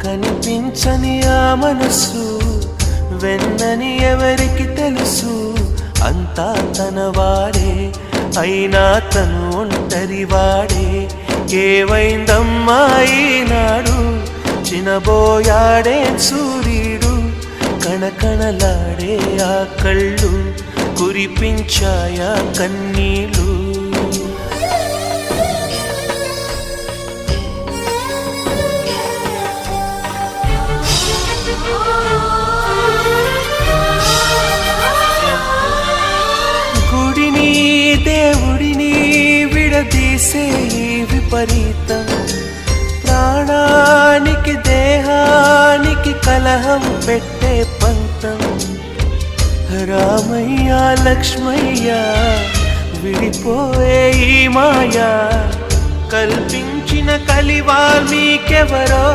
కనిపించని ఆ మనసు వెన్నని ఎవరికి తెలుసు, అంతా తన వాడే అయినా తను ఒంటరి వాడే. ఏవైందమ్మా ఈనాడు, చినబోయాడే సూర్యుడు, కణకణలాడే ఆ కళ్ళు కురిపించాయా కన్నీళ్ళు. గుడిని దేవుడిని విడదీసే ఈ విపరీతం, ప్రాణానికి దేహానికి కలహం పెట్టే పంతం. రామయ్య లక్ష్మయ్య విడిపోయే ఈ మాయా, కల్పించిన కలివాల్మీకెవరో